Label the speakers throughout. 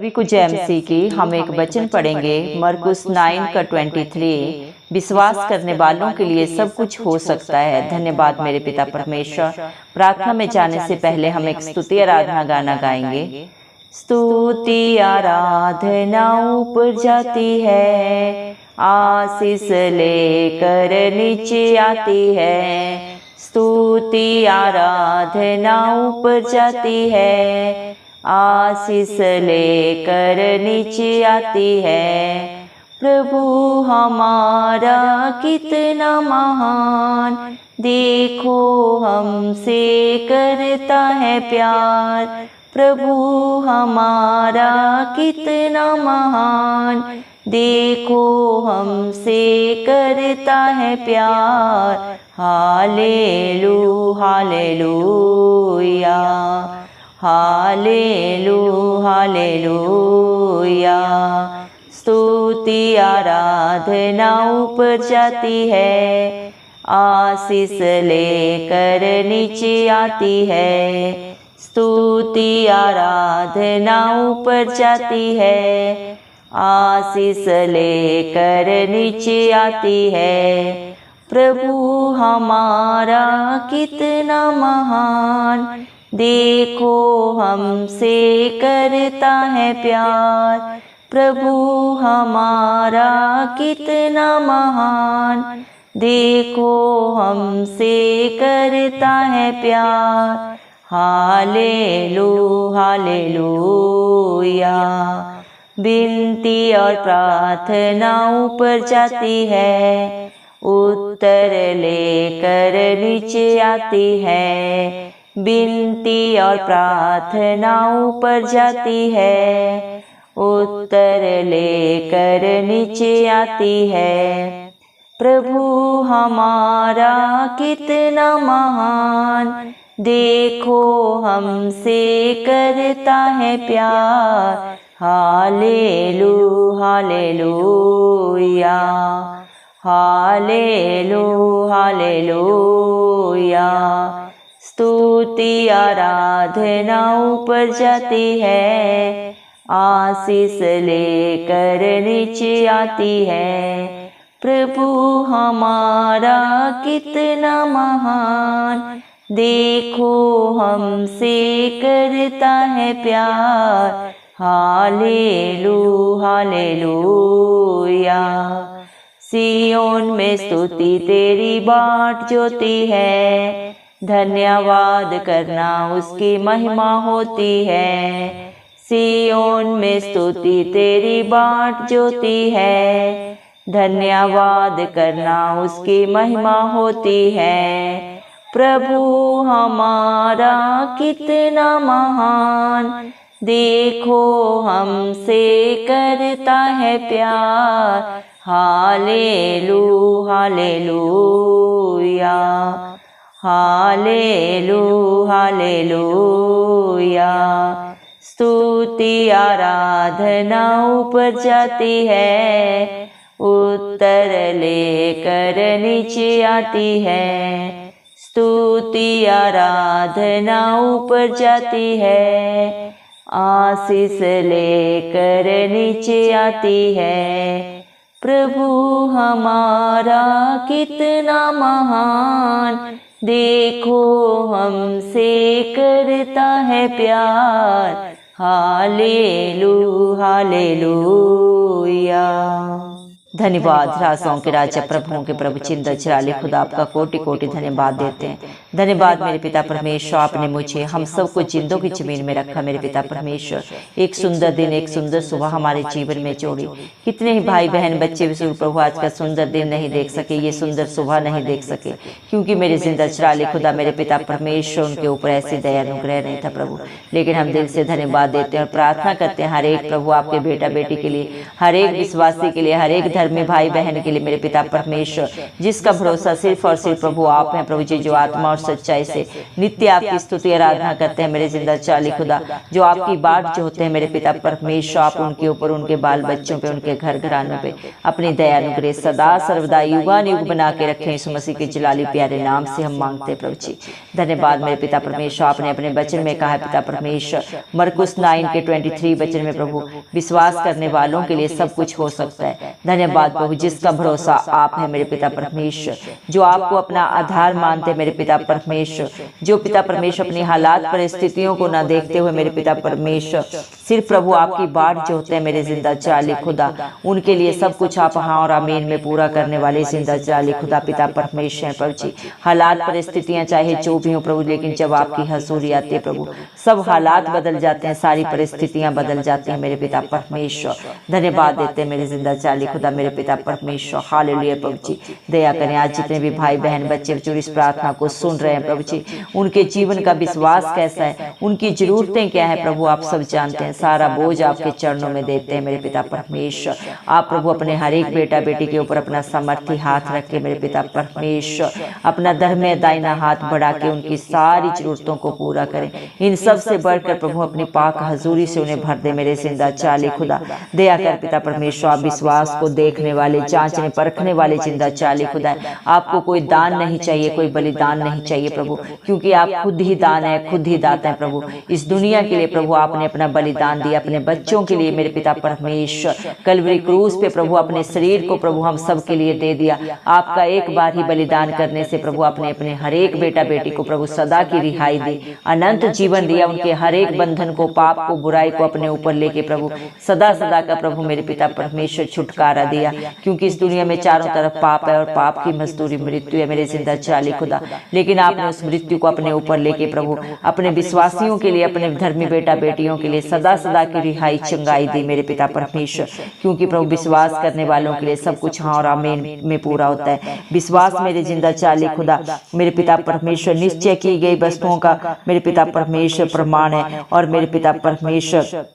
Speaker 1: सभी को जय मसीह की। हम एक वचन पढ़ेंगे मरकुस 9 का 23। विश्वास करने वालों के लिए सब कुछ हो सकता है। धन्यवाद मेरे पिता परमेश्वर। प्रार्थना में जाने से पहले हम एक स्तुति आराधना गाना गाएंगे। स्तुति आराधना ऊपर जाती है, आशीष लेकर नीचे आती है। स्तुति आराधना ऊपर जाती है, आशीष लेकर नीचे आती है। प्रभु हमारा कितना महान, देखो हमसे करता है प्यार। प्रभु हमारा कितना महान, देखो हमसे करता है प्यार। हालेलू हालेलूया, हालेलू हालेलूया। स्तुति आराधना ऊपर जाती है, आशीष लेकर नीचे आती है। स्तुति आराधना ऊपर जाती है, आशीष लेकर नीचे आती है। प्रभु हमारा कितना महान, देखो हमसे करता है प्यार। प्रभु हमारा कितना महान, देखो हमसे करता है प्यार। हालेलू हालेलूया। विनती और प्रार्थना ऊपर जाती है, उत्तर लेकर नीचे आती है। विनती और प्रार्थना ऊपर जाती है, उत्तर लेकर नीचे आती है। प्रभु हमारा कितना महान, देखो हमसे करता है प्यार। हालेलू हालेलूया, हालेलू हालेलूया। स्तुति आराधना ऊपर जाती है, आशीष लेकर नीचे आती है। प्रभु हमारा कितना महान, देखो हमसे करता है प्यार। हालेलू हालेलूया। सियोन में स्तुति तेरी बाट ज्योति है, धन्यवाद करना उसकी महिमा होती है। सियोन में स्तुति तेरी बाट ज्योति है, धन्यवाद करना उसकी महिमा होती है। प्रभु हमारा कितना महान, देखो हमसे करता है प्यार। हालेलू हालेलूया, हालेलू हालेलूया। स्तुति आराधना ऊपर जाती है, उत्तर लेकर नीचे आती है। स्तुति आराधना ऊपर जाती है, आशीष लेकर नीचे आती है। प्रभु हमारा कितना महान, देखो हमसे करता है प्यार। हालेलू हालेलूया। धन्यवाद। राजाओं के राजा, प्रभुओं के प्रभु, चिंता चिराले खुदा, आपका कोटि कोटि धन्यवाद देते हैं। धन्यवाद मेरे पिता परमेश्वर, आपने मुझे हम सबको जिंदों की जमीन में रखा। मेरे पिता परमेश्वर, एक सुंदर दिन, एक सुंदर सुबह हमारे जीवन में जोड़ी। कितने ही भाई बहन बच्चे विशुद्ध प्रभु आज का सुंदर दिन नहीं देख सके, ये सुंदर सुबह नहीं देख सके, क्योंकि मेरे जिंदा चिराले खुदा मेरे पिता परमेश्वर उनके ऊपर ऐसी दया अनुग्रह नहीं था प्रभु। लेकिन हम दिल से धन्यवाद देते हैं और प्रार्थना करते हैं हर एक प्रभु आपके बेटा बेटी के लिए, हर एक विश्वासी के लिए, हर एक धर्म धर्मी भाई बहन के लिए मेरे पिता परमेश्वर, जिसका भरोसा सिर्फ और सिर्फ प्रभु आप हैं प्रभु जी, जो आत्मा और सच्चाई से नित्य आपकी स्तुति आराधना करते हैं मेरे जिंदा चाली खुदा, जो आपकी बाट जो होते हैं मेरे पिता परमेश्वर, आप उनके ऊपर, उनके बाल बच्चों पे, उनके घर घरानों पे अपनी दया अनुग्रह सदा सर्वदा युगान युग बना के रखें। यीशु मसीह के जलाली प्यारे नाम से हम मांगते हैं प्रभु जी। धन्यवाद मेरे पिता परमेश्वर, आपने अपने वचन में कहा पिता परमेश्वर, मरकुस 9:23 वचन में प्रभु, विश्वास करने वालों के लिए सब कुछ हो सकता है। धन्यवाद प्रभु, जिसका भरोसा आप है मेरे पिता परमेश्वर, जो आपको अपना आधार मानते मेरे पिता परमेश्वर, जो पिता परमेश्वर अपनी हालात परिस्थितियों को ना देखते हुए मेरे पिता परमेश्वर सिर्फ प्रभु आपकी बाट जो होते हैं मेरे जिंदा चाली खुदा, उनके लिए सब कुछ आप हाँ और आमीन में पूरा करने वाले जिंदा चाली खुदा पिता परमेश्वर है प्रभु जी। हालात परिस्थितियां चाहे जो भी हो प्रभु, लेकिन जब आपकी हजूरी आती है प्रभु, सब हालात बदल जाते हैं, सारी परिस्थितियां बदल जाती हैं मेरे पिता परमेश्वर। धन्यवाद देते हैं मेरे जिंदा चाली खुदा मेरे पिता परमेश्वर। हालेलुया प्रभु जी, दया करें आज जितने भी भाई बहन बच्चे जो इस प्रार्थना को सुन रहे हैं प्रभु जी, उनके जीवन का विश्वास कैसा है, उनकी जरूरतें क्या है प्रभु, आप सब जानते हैं। सारा बोझ आपके चरणों में देते हैं मेरे पिता परमेश्वर। आप प्रभु अपने हर एक बेटा बेटी के ऊपर अपना सामर्थ्य हाथ रख के मेरे पिता परमेश्वर, अपना धर्म दाहिना हाथ बढ़ा के उनकी सारी जरूरतों को पूरा करें। इन सब से बढ़कर प्रभु अपनी पाक हजूरी से उन्हें भर दे मेरे जिंदा चाली खुदा। दया कर पिता परमेश्वर, आप विश्वास को देखने वाले, जांचने परखने वाले जिंदा चाली खुदा, आपको कोई दान नहीं चाहिए, कोई बलिदान नहीं चाहिए प्रभु, क्योंकि आप खुद ही दान है, खुद ही दाता है प्रभु। इस दुनिया के लिए प्रभु आपने अपना बलिदान दिया, अपने बच्चों के लिए मेरे पिता परमेश्वर। कलवरी क्रूस पे प्रभु अपने शरीर को प्रभु हम सब के लिए दे दिया। आपका एक बार ही बलिदान करने से प्रभु आपने अपने हर एक बेटा बेटी को प्रभु सदा की रिहाई दी, अनंत जीवन दिया, उनके हर एक बंधन को, पाप को, बुराई को अपने ऊपर लेके प्रभु सदा सदा का प्रभु मेरे पिता परमेश्वर छुटकारा दिया, क्योंकि इस दुनिया में चारों तरफ पाप है और पाप की मजदूरी मृत्यु है मेरे जिंदा चाली खुदा। लेकिन आपने उस मृत्यु को अपने ऊपर लेके प्रभु अपने विश्वासियों के लिए, अपने धर्मी बेटा बेटियों के लिए सदा सदा की रिहाई चंगाई दी मेरे पिता परमेश्वर, क्योंकि प्रभु विश्वास करने वालों के लिए सब कुछ हाँ और आमीन में पूरा होता है। विश्वास मेरे जिंदा चाली खुदा मेरे पिता परमेश्वर निश्चय की गई वस्तुओं का मेरे पिता परमेश्वर प्रमाण है। और मेरे पिता परमेश्वर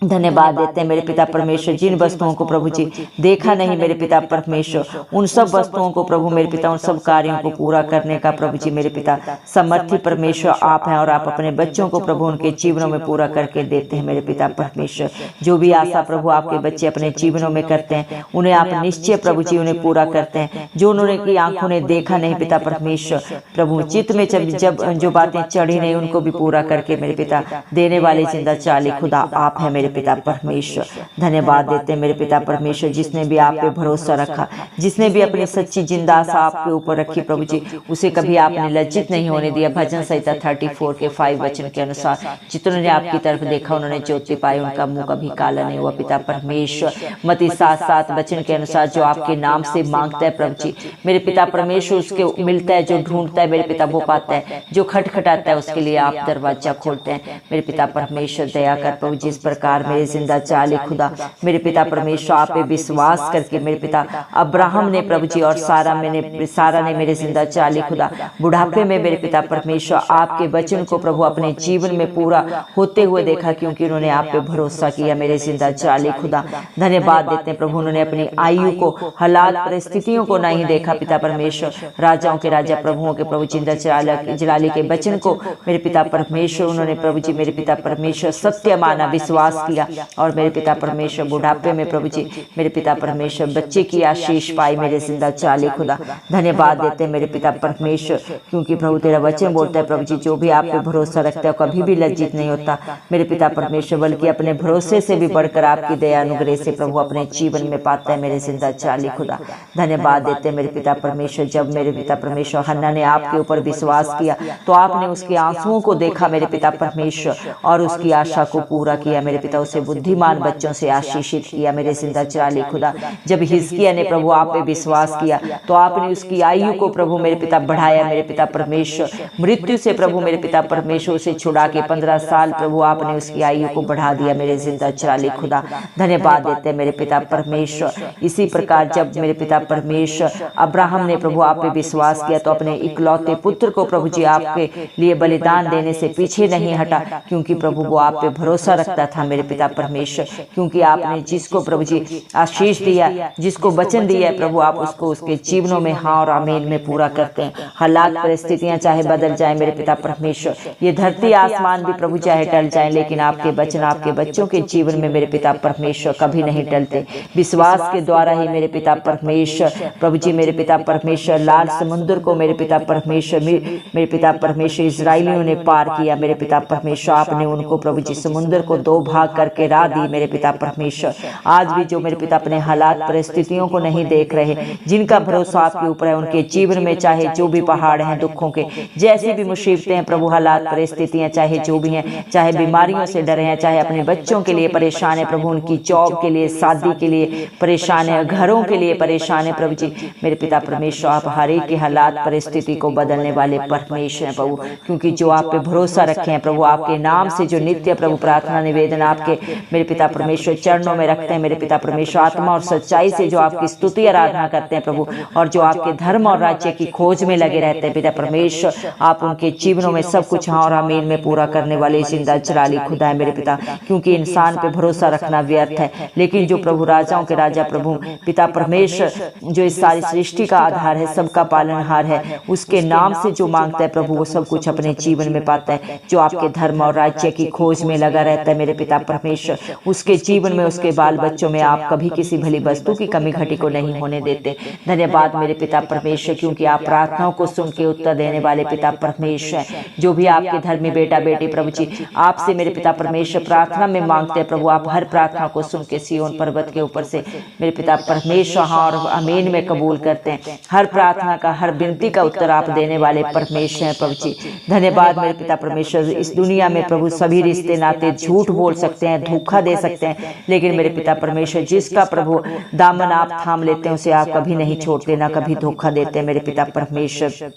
Speaker 1: धन्यवाद देते हैं मेरे पिता परमेश्वर, जिन वस्तुओं को प्रभु जी देखा नहीं मेरे पिता परमेश्वर, उन सब वस्तुओं को प्रभु मेरे पिता, उन सब कार्यों को पूरा करने का प्रभु जी मेरे पिता समर्थी परमेश्वर आप हैं। और आप अपने बच्चों को प्रभु उनके जीवनों में पूरा करके देते हैं मेरे पिता परमेश्वर। जो भी आशा प्रभु आपके बच्चे अपने जीवनों में करते हैं, उन्हें आप निश्चय प्रभु जी उन्हें पूरा करते हैं। जो उन्होंने की आंखों ने देखा नहीं पिता परमेश्वर, प्रभु चित्त में जब जो बातें चढ़ी नहीं, उनको भी पूरा करके मेरे पिता देने वाले जिंदा चाली खुदा आप है मेरे पिता परमेश्वर। धन्यवाद देते हैं मेरे पिता परमेश्वर, जिसने भी आप पे भरोसा रखा, जिसने भी अपनी सच्ची जिंदा आशा आपके ऊपर रखी प्रभु जी, उसे कभी आपने लज्जित नहीं होने दिया। भजन संहिता 34 के 5 वचन के अनुसार, जितनों ने आपकी तरफ देखा उन्होंने ज्योति पाई, उनका मुंह कभी काला नहीं हुआ पिता परमेश्वर। मत्ती 7:7 वचन के अनुसार, जो आपके नाम से मांगता है प्रभु जी मेरे पिता परमेश्वर उसके मिलता है, जो ढूंढता है मेरे पिता वो पाता है, जो खटखटाता है उसके लिए आप दरवाजा खोलते हैं मेरे पिता परमेश्वर। दया कर प्रभु जिस प्रकार मेरे जिंदा चाली खुदा मेरे पिता परमेश्वर आप पे विश्वास करके मेरे पिता अब्राहम ने प्रभु जी और सारा ने मेरे जिंदा चाली खुदा बुढ़ापे में मेरे पिता परमेश्वर आपके वचन को प्रभु अपने जीवन में पूरा होते हुए देखा, क्योंकि उन्होंने आप पे भरोसा किया मेरे जिंदा चाली खुदा। धन्यवाद देते हैं प्रभु, उन्होंने अपनी आयु को, हालात परिस्थितियों को नहीं देखा पिता परमेश्वर। राजाओं के राजा प्रभुओं के प्रभु जिंदा जलाली के वचन को मेरे पिता परमेश्वर उन्होंने प्रभु जी मेरे पिता परमेश्वर सत्य माना, विश्वास किया। और मेरे पिता परमेश्वर बुढ़ापे में प्रभु जी मेरे पिता परमेश्वर बच्चे की आशीष पाई मेरे जिंदा चाली खुदा। धन्यवाद देते हैं मेरे पिता परमेश्वर, क्योंकि प्रभु तेरा वचन बोलता है प्रभु जी जो भी आप पे भरोसा रखता है कभी भी लज्जित नहीं होता मेरे पिता परमेश्वर, बल्कि अपने भरोसे से भी बढ़कर आपकी दया अनुग्रह से प्रभु अपने जीवन में पाता है मेरे जिंदा चाली खुदा। धन्यवाद देते हैं मेरे पिता परमेश्वर, जब मेरे पिता परमेश्वर हन्ना ने आपके ऊपर विश्वास किया तो आपने उसके आंसुओं को देखा मेरे पिता परमेश्वर और उसकी आशा को पूरा किया मेरे पिता, उसे बुद्धिमान बच्चों से आशीषित किया मेरे जिंदा चाली खुदा। जब हिजकिय्याह ने प्रभु आप पे विश्वास किया तो आपने उसकी आयु को प्रभु मेरे पिता बढ़ाया मेरे पिता परमेश्वर, मृत्यु से प्रभु मेरे पिता परमेश्वर उसे छुड़ा के 15 साल प्रभु आपने उसकी आयु को बढ़ा दिया मेरे जिंदा चाली खुदा। धन्यवाद देते हैं मेरे पिता परमेश्वर। इसी प्रकार जब मेरे पिता परमेश्वर अब्राहम ने प्रभु आप पे विश्वास किया तो अपने इकलौते पुत्र को प्रभु जी आपके लिए बलिदान देने से पीछे नहीं हटा, क्योंकि प्रभु वो आप पे भरोसा रखता था मेरे पिता परमेश्वर, क्योंकि आपने जिसको प्रभु जी आशीष दिया, जिसको वचन दिया है प्रभु, आप उसको उसके जीवनों में हाँ और आमीन में पूरा करते हैं। हालात परिस्थितियां चाहे बदल जाए मेरे पिता परमेश्वर, ये धरती आसमान भी प्रभु चाहे टल जाए, लेकिन आपके वचन आपके बच्चों के जीवन में मेरे पिता परमेश्वर कभी नहीं टलते। विश्वास के द्वारा ही मेरे पिता परमेश्वर प्रभु जी, मेरे पिता परमेश्वर लाल समुद्र को मेरे पिता परमेश्वर मेरे पिता परमेश्वर इजराइलियों ने पार किया मेरे पिता परमेश्वर। आपने उनको प्रभु जी समुद्र को 2 भाग करके राह दी मेरे पिता परमेश्वर। आज भी जो मेरे पिता अपने हालात परिस्थितियों को नहीं देख रहे, जिनका भरोसा आपके ऊपर है, उनके जीवन में चाहे जो भी पहाड़ हैं दुखों के, जैसी भी मुसीबतें हैं प्रभु, हालात परिस्थितियां चाहे जो भी हैं, चाहे बीमारियों से डरे हैं, चाहे अपने बच्चों के लिए परेशान है प्रभु, उनकी जॉब के लिए, शादी के लिए परेशान है, घरों के लिए परेशान है प्रभु जी मेरे पिता परमेश्वर। आप हर एक के हालात परिस्थिति को बदलने वाले परमेश्वर हैं प्रभु, क्योंकि जो आप पे भरोसा रखे हैं प्रभु, आपके नाम से जो नित्य प्रभु प्रार्थना निवेदन आपके मेरे पिता परमेश्वर चरणों में रखते हैं मेरे पिता परमेश्वर, आत्मा और सच्चाई से जो आपकी स्तुति आराधना करते हैं प्रभु, और जो आपके धर्म और राज्य की खोज में लगे रहते हैं पिता परमेश्वर, आप उनके जीवनों में सब कुछ हाँ और आमीन में पूरा करने वाले जिंदा जलाली खुदा है मेरे पिता। क्योंकि इंसान पे भरोसा रखना व्यर्थ है, लेकिन जो प्रभु राजाओं के राजा प्रभु पिता परमेश्वर जो इस सारी सृष्टि का आधार है, सबका पालनहार है, उसके नाम से जो मांगता है प्रभु वो सब कुछ अपने जीवन में पाता है। जो आपके धर्म और राज्य की खोज में लगा रहता है मेरे पिता परमेश्वर, उसके जीवन में, उसके बाल बच्चों में आप कभी किसी भली वस्तु की कमी घटी को नहीं होने देते। धन्यवाद मेरे पिता परमेश्वर, क्योंकि आप प्रार्थनाओं को सुन के उत्तर देने वाले पिता परमेश्वर हैं। जो भी आपके धर्मी बेटा बेटी प्रभु जी आपसे मेरे पिता परमेश्वर प्रार्थना में मांगते हैं प्रभु, आप हर प्रार्थना को सुन के सिय्योन पर्वत के ऊपर से मेरे पिता परमेश्वर हाँ और आमीन में कबूल करते हैं। हर प्रार्थना का, हर विनती का उत्तर आप देने वाले परमेश्वर हैं प्रभु जी। धन्यवाद मेरे पिता परमेश्वर। इस दुनिया में प्रभु सभी रिश्ते नाते झूठ बोल सकते हैं, धोखा दे सकते हैं, लेकिन मेरे पिता परमेश्वर जिसका प्रभु दामन आप थाम लेते हैं उसे आप कभी नहीं छोड़ते, ना कभी धोखा देते हैं मेरे पिता परमेश्वर,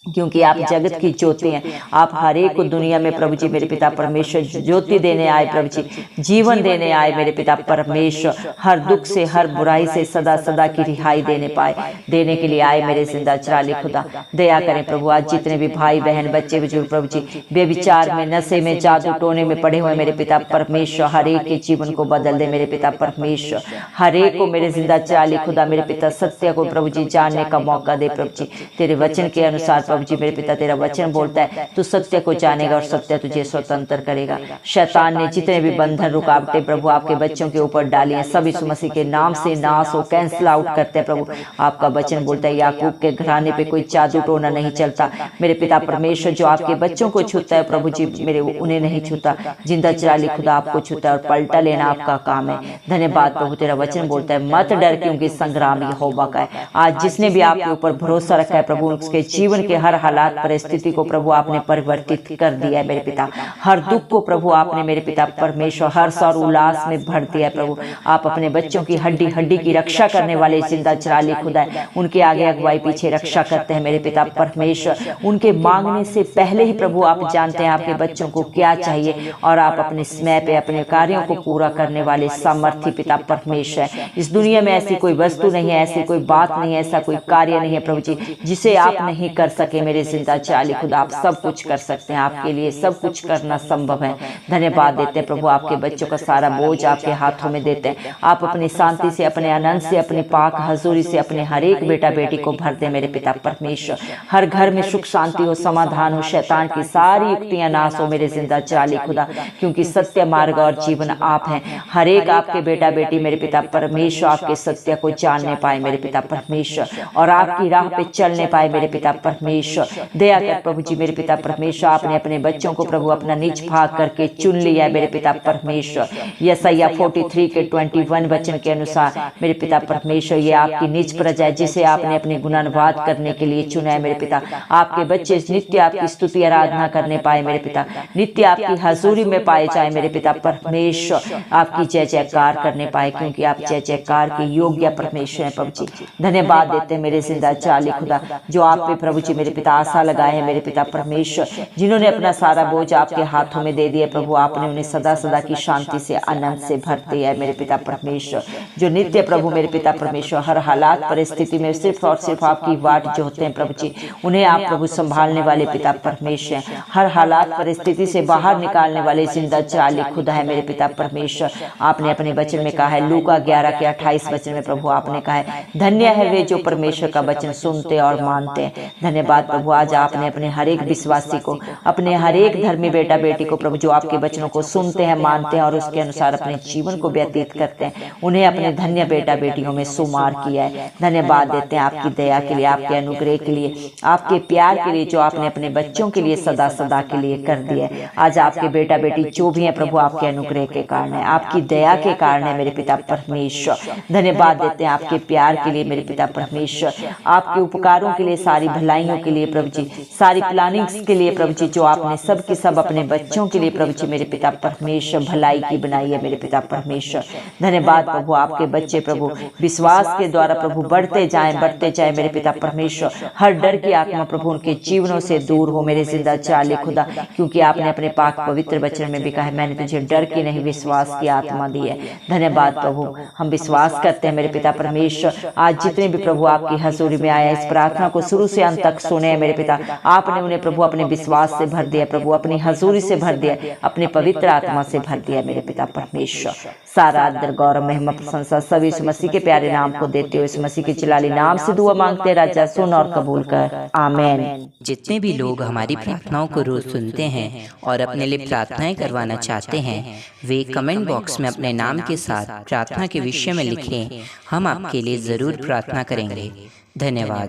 Speaker 1: क्योंकि आप जगत की ज्योति हैं। आप हर एक को दुनिया में प्रभु जी मेरे पिता परमेश्वर ज्योति देने आए प्रभु जी, जीवन देने आए मेरे पिता परमेश्वर। हर दुख से, हर बुराई से सदा सदा की रिहाई देने के लिए आए मेरे जिंदा जलाली खुदा। दया करें प्रभु, आज जितने भी भाई बहन बच्चे बुजुर्ग प्रभु जी बेविचार में, नशे में, जादू टोने में पड़े हुए मेरे पिता परमेश्वर, हर एक के जीवन को बदल दे मेरे पिता परमेश्वर। हर एक को मेरे जिंदा जलाली खुदा मेरे पिता सत्य को प्रभु जी जानने का मौका दे प्रभु जी। तेरे वचन के अनुसार प्रभु जी मेरे पिता तेरा वचन बोलता है तू सत्य को जानेगा और सत्य तुझे स्वतंत्र करेगा। शैतान ने जितने भी बंधन रुकावटें प्रभु आपके बच्चों के ऊपर डाली हैं, सब यीशु मसीह के नाम से नाश हो, कैंसिल आउट करते हैं प्रभु। आपका वचन बोलता है याकूब के घराने पे कोई जादू टोना नहीं चलता मेरे पिता परमेश्वर। जो आपके बच्चों को छूता है प्रभु जी मेरे उन्हें नहीं छूता, जिंदा जलाली खुदा आपको छूता है और पलटा लेना आपका काम है। धन्यवाद प्रभु, तेरा वचन बोलता है मत डर क्योंकि संग्राम यहोवा का है। आज जिसने भी आपके ऊपर भरोसा रखा है प्रभु, उसके जीवन के हर हालात परिस्थिति को प्रभु आपने परिवर्तित कर दिया है मेरे पिता। हर दुख को प्रभु आपने मेरे पिता परमेश्वर हर्ष और उल्लास में भर दिया है प्रभु। आप अपने बच्चों की हड्डी हड्डी की रक्षा करने वाले जिंदा जलाली खुदा है। उनके आगे अगुवाई पीछे रक्षा करते हैं मेरे पिता परमेश्वर। उनके मांगने से पहले ही प्रभु आप जानते हैं आपके बच्चों को क्या चाहिए, और आप अपने समय पे अपने कार्यों को पूरा करने वाले सामर्थ्य पिता परमेश्वर है। इस दुनिया में ऐसी कोई वस्तु नहीं है, ऐसी कोई बात नहीं है, ऐसा कोई कार्य नहीं है प्रभु जी जिसे आप नहीं कर सके मेरे जिंदा जलाली खुदा। आप सब कुछ कर सकते हैं, आपके लिए सब कुछ करना संभव है। धन्यवाद देते हैं प्रभु, आपके बच्चों का सारा बोझ आपके हाथों में देते हैं। आप अपनी शांति से, अपने आनंद से, अपनी पाक हजूरी से अपने हर एक बेटा बेटी को भर दे मेरे पिता परमेश्वर। हर घर में सुख शांति हो, समाधान हो, शैतान की सारी युक्तियां नाश हो मेरे जिंदा जलाली खुदा, क्योंकि सत्य मार्ग और जीवन आप हैं। हर एक आपके बेटा बेटी मेरे पिता परमेश्वर आपके सत्य को जानने पाए मेरे पिता परमेश्वर, और आपकी राह पे चलने पाए मेरे पिता परमेश्वर। दया कर प्रभु जी मेरे पिता परमेश्वर, आपने अपने बच्चों को प्रभु अपना निज भाग करके चुन लिया है मेरे पिता परमेश्वर। यशायाह 43 के 21 वचन के अनुसार मेरे पिता परमेश्वर ये आपकी निज प्रजा है जिसे आपने अपने गुणानुवाद करने के लिए चुना है मेरे पिता। आपके बच्चे नित्य आपकी स्तुति आराधना करने पाए मेरे पिता, नित्य आपकी हजूरी में पाए जाए मेरे पिता परमेश्वर। आपकी जय जयकार करने पाए, क्योंकि आप जय जयकार के योग्य परमेश्वर हैं प्रभु जी। धन्यवाद देते हैं मेरे जिंदा जलाली खुदा, जो आप पे प्रभु जी मेरे मेरे पिता आशा लगाए हैं मेरे पिता परमेश्वर, जिन्होंने अपना सारा बोझ आपके हाथों में दे दिया प्रभु, आपने उन्हें सदा सदा की शांति से आनंद से भर दिया है मेरे पिता परमेश्वर, जो नित्य प्रभु मेरे पिता परमेश्वर हर हालात परिस्थिति में सिर्फ और सिर्फ आपकी वाट जो होते हैं प्रभु जी, उन्हें आप प्रभु संभालने वाले पिता परमेश्वर, हर हालात परिस्थिति से बाहर निकालने वाले जिंदा चाली खुदा है मेरे पिता परमेश्वर। आपने अपने वचन में कहा है लूका 11 के 28 वचन में प्रभु आपने कहा है धन्य है वे जो परमेश्वर का वचन सुनते और मानते हैं। धन्यवाद प्रभु, आज आपने अपने हर एक विश्वासी को, अपने हर एक धर्मी बेटा बेटी को प्रभु जो आपके वचनों को सुनते हैं, मानते हैं और उसके अनुसार अपने जीवन को व्यतीत करते हैं, उन्हें अपने धन्य बेटा बेटियों में शुमार किया है। धन्यवाद देते हैं आपकी दया के लिए, आपके अनुग्रह के लिए, आपके प्यार के लिए जो आपने अपने बच्चों के लिए सदा सदा के लिए कर दिया है। आज आपके बेटा बेटी जो भी है प्रभु आपके अनुग्रह के कारण है, आपकी दया के कारण है मेरे पिता परमेश्वर। धन्यवाद देते हैं आपके प्यार के लिए मेरे पिता परमेश्वर, आपके उपकारों के लिए, सारी भलाइयों के लिए प्रभु जी, सारी प्लानिंग्स के लिए प्रभु जी, जो आपने सब के सब अपने बच्चों के लिए प्रभु जी मेरे पिता परमेश्वर भलाई की बनाई है मेरे पिता परमेश्वर। धन्यवाद प्रभु, आपके बच्चे प्रभु विश्वास के द्वारा प्रभु बढ़ते जाए मेरे पिता परमेश्वर। हर डर की आत्मा प्रभु उनके जीवनों से दूर हो मेरे जिंदा चाले खुदा, क्योंकि आपने अपने पाक पवित्र वचन में भी कहा है मैंने तुझे डर की नहीं विश्वास की आत्मा दी है। धन्यवाद प्रभु, हम विश्वास करते हैं मेरे पिता परमेश्वर। आज जितने भी प्रभु आपकी हजूरी में आया इस प्रार्थना को शुरू से अंत तक सुने मेरे पिता, आपने उन्हें प्रभु अपने विश्वास से भर दिया प्रभु, अपनी हजूरी से भर दिया, अपने पवित्र आत्मा से भर दिया मेरे पिता परमेश्वर। सारा आदर गौरव महिमा प्रशंसा सभी इस मसीह के प्यारे नाम को देते हो, इस मसीह के जलाली नाम से दुआ मांगते राजा, सुन और कबूल कर, आमीन।
Speaker 2: जितने भी लोग हमारी प्रार्थनाओं को रोज सुनते हैं और अपने लिए प्रार्थनाएं करवाना चाहते हैं, वे कमेंट बॉक्स में अपने नाम के साथ प्रार्थना के विषय में लिखें, हम आपके लिए जरूर प्रार्थना करेंगे। धन्यवाद।